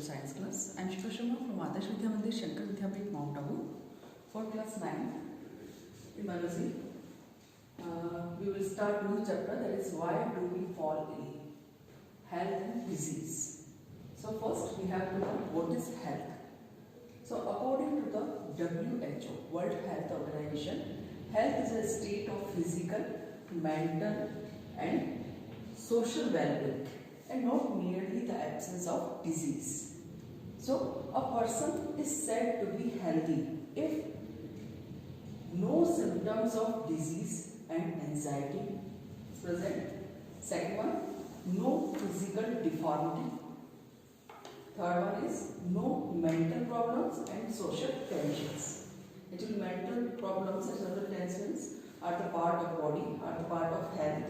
science class. I am Shikha Sharma from Adarsh Vidya Mandir, Shankar Vidyapeeth, Mount Abu. For class 9 in biology, we will start new chapter, that is why do we fall ill? Health and disease. So first we have to know what is health. So according to the WHO, World Health Organization, health is a state of physical, mental and social well-being and not merely the absence of disease. So a person is said to be healthy if no symptoms of disease and anxiety is present. Second one, no physical deformity. Third one is no mental problems and social tensions. Actually, mental problems and social tensions are the part of body, are the part of health.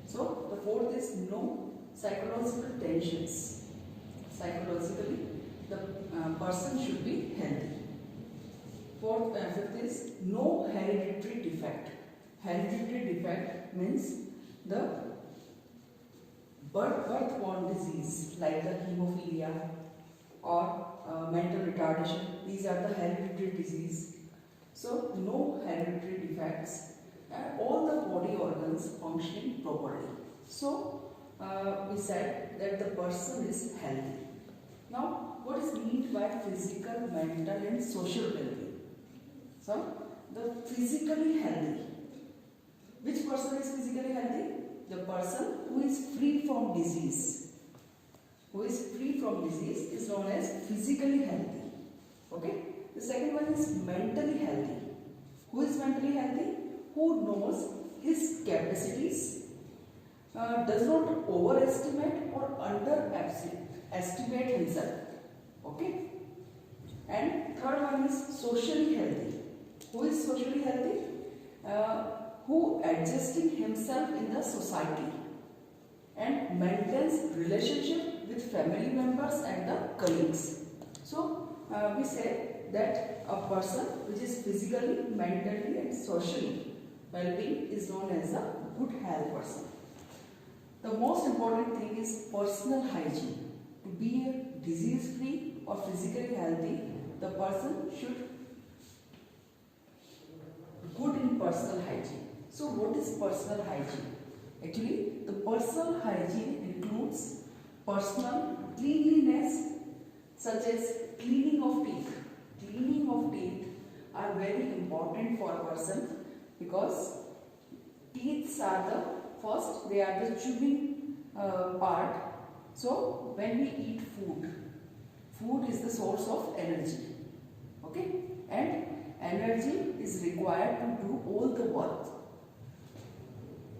So the fourth is no psychological tensions. Psychologically, the person should be healthy. Fifth is no hereditary defect. Hereditary defect means the birth-born disease like the hemophilia or mental retardation. These are the hereditary disease. So no hereditary defects and all the body organs functioning properly. So we said that the person is healthy. Now what is meant by physical, mental and social well-being? So the physically healthy. Which person is physically healthy? The person who is free from disease. Who is free from disease is known as physically healthy. Okay. The second one is mentally healthy. Who is mentally healthy? Who knows his capacities, does not overestimate or underestimate himself. Okay. And third one is socially healthy. Who is socially healthy? Who adjusting himself in the society and maintains relationship with family members and the colleagues. So we say that a person which is physically, mentally and socially well-being is known as a good health person. The most important thing is personal hygiene. To be disease-free or physically healthy, the person should be good in personal hygiene. So what is personal hygiene? Actually, the personal hygiene includes personal cleanliness such as cleaning of teeth. Cleaning of teeth are very important for a person because teeth are the first, they are the chewing part. So when we eat food, food is the source of energy. Okay? And energy is required to do all the work.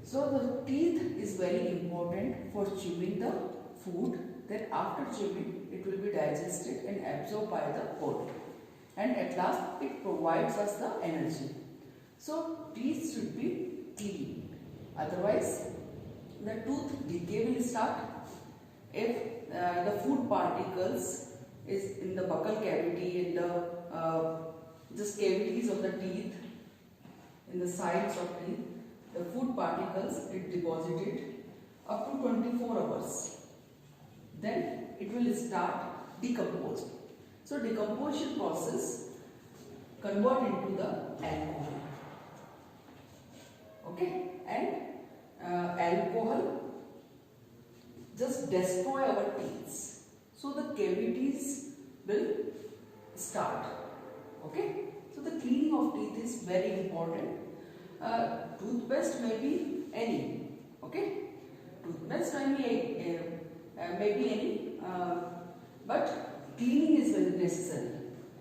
So the teeth is very important for chewing the food. Then after chewing, it will be digested and absorbed by the body. And at last, it provides us the energy. So teeth should be clean. Otherwise, the tooth decay will start. If the food particles is in the buccal cavity, in the just cavities of the teeth, in the sides of teeth, the food particles get deposited up to 24 hours. Then it will start decomposing. So decomposition process convert into the alcohol. Okay, and alcohol just destroy our teeth. So the cavities will start. Okay, so the cleaning of teeth is very important. Toothpaste may be any. Okay, toothpaste may be any, but cleaning is very necessary.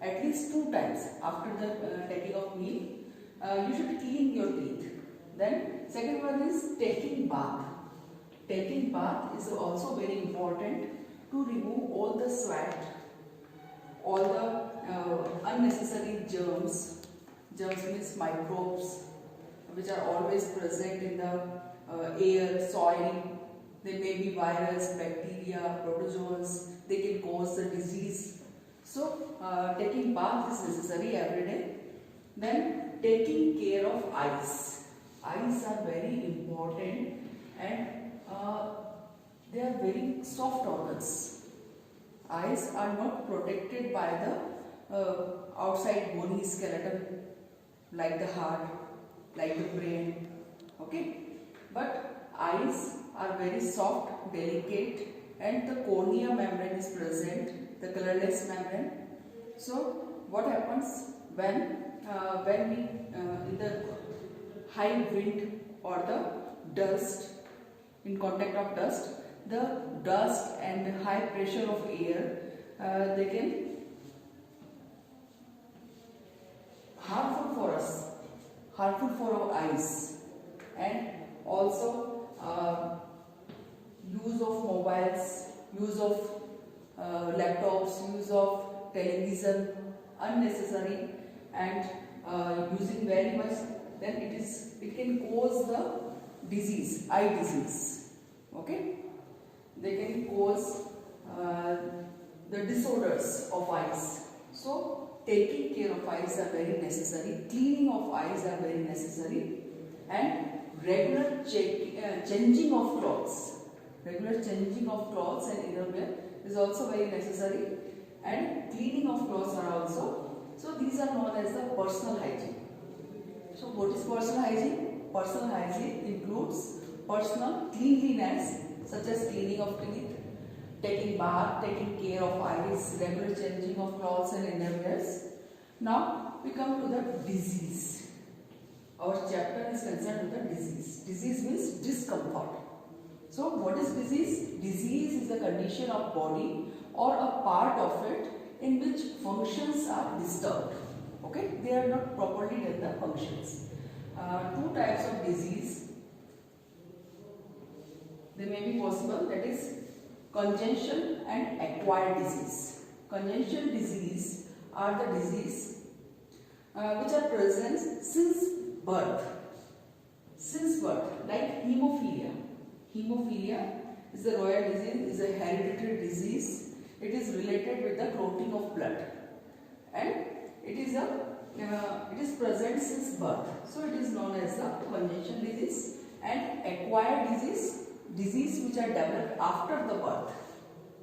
At least 2 times after the taking of meal, you should clean your teeth. Then second one is taking bath. Taking bath is also very important to remove all the sweat, all the unnecessary germs. Germs means microbes which are always present in the air, soil. They may be virus, bacteria, protozoans. They can cause the disease. So taking bath is necessary every day. Then taking care of eyes. Eyes are very important and they are very soft organs. eyes are not protected by the outside bony skeleton like the heart, like the brain, okay? But eyes are very soft, delicate, and the cornea membrane is present, the colorless membrane. So what happens when we in the high wind or the dust, in contact of dust, the dust and high pressure of air, they can harmful for us, harmful for our eyes, and also use of mobiles, use of laptops, use of television, unnecessary, and using very much, then it can cause the disease, eye disease. Okay, they can cause the disorders of eyes. So taking care of eyes are very necessary, cleaning of eyes are very necessary, and regular changing of clothes. Regular changing of clothes and innerwear is also very necessary, and cleaning of clothes are also. So these are known as the personal hygiene. So what is personal hygiene? Personal hygiene includes personal cleanliness such as cleaning of teeth, taking bath, taking care of eyes, regular changing of clothes and innerwears. Now we come to the disease. Our chapter is concerned with the disease. Disease means discomfort. So what is disease? Disease is the condition of body or a part of it in which functions are disturbed. Okay, they are not properly done the functions. Two types of disease they may be possible, that is congenital and acquired disease. Congenital disease are the disease which are present since birth. Since birth, like hemophilia. Hemophilia is a royal disease, is a hereditary disease. It is related with the clotting of blood, and it is present since birth. So it is known as the congenital disease. And acquired disease, disease which are developed after the birth.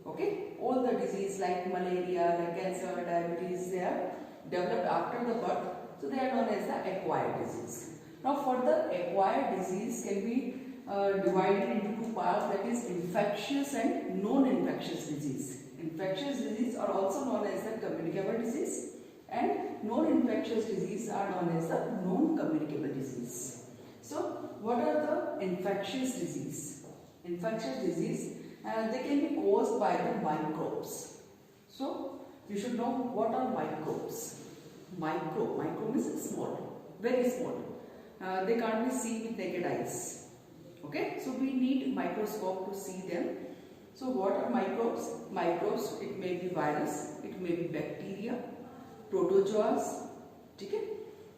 Okay, all the disease like malaria, like cancer, diabetes, they are developed after the birth. So they are known as the acquired disease. Now further, acquired disease can be divided into two parts, that is infectious and non-infectious disease. Infectious disease are also known as the communicable disease, and non-infectious disease are known as the non-communicable disease. So what are the infectious disease? Infectious disease, they can be caused by the microbes. So you should know what are microbes. Microbe means small, very small. They can't be seen with naked eyes. Okay, so we need microscope to see them. So what are microbes? Microbes, it may be virus, it may be bacteria, protozoas. Okay?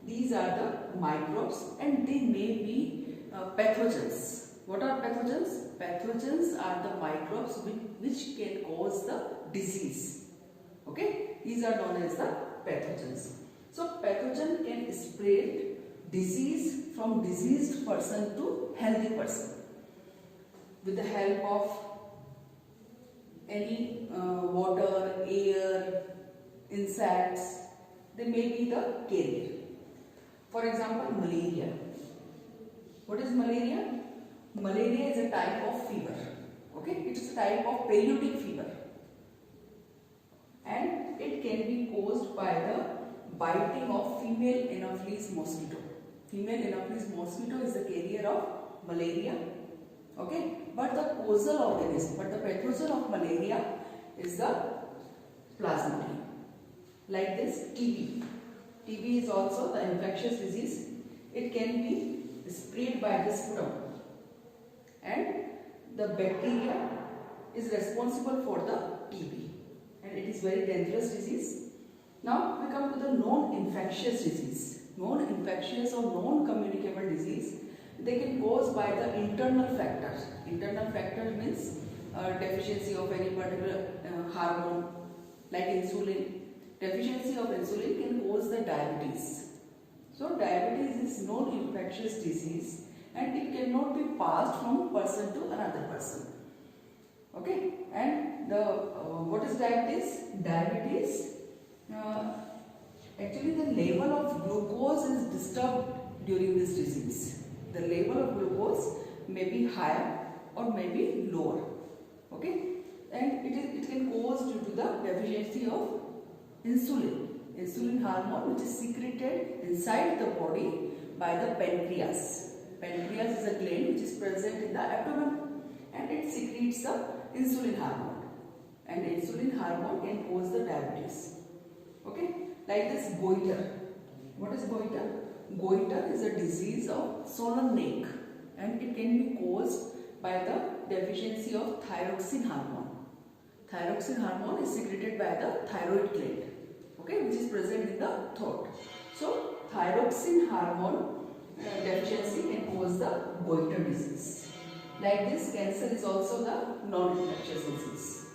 These are the microbes, and they may be pathogens. What are pathogens? Pathogens are the microbes which can cause the disease. Okay? These are known as the pathogens. So pathogen can spread disease from diseased person to healthy person with the help of any water, air, insects. They may be the carrier. For example, malaria. What is malaria? Malaria is a type of fever. Okay, it is a type of periodic fever, and it can be caused by the biting of female Anopheles mosquito. Female Anopheles mosquito is the carrier of malaria. Okay, but the causal organism, but the pathogen of malaria is the plasmodium. Like this, TB. TB is also the infectious disease. It can be spread by the sputum, and the bacteria is responsible for the TB, and it is very dangerous disease. Now we come to the non-infectious disease. Non-infectious or non-communicable disease, they can cause by the internal factors. Internal factor means deficiency of any particular hormone like insulin. Deficiency of insulin can cause the diabetes. So diabetes is non-infectious disease, and it cannot be passed from person to another person. Okay, and And the what is diabetes? Diabetes, actually the level of glucose is disturbed during this disease. The level of glucose may be higher or may be lower. Okay, and it can cause due to the deficiency of insulin hormone, which is secreted inside the body by the pancreas. Pancreas is a gland which is present in the abdomen, and it secretes the insulin hormone, and insulin hormone can cause the diabetes. Okay, like this goiter. What is goiter? Goiter is a disease of swollen neck, and it can be caused by the deficiency of thyroxine hormone. Thyroxine hormone is secreted by the thyroid gland, okay, which is present in the throat. So thyroxine hormone deficiency can cause the goiter disease. Like this, cancer is also the non-infectious disease.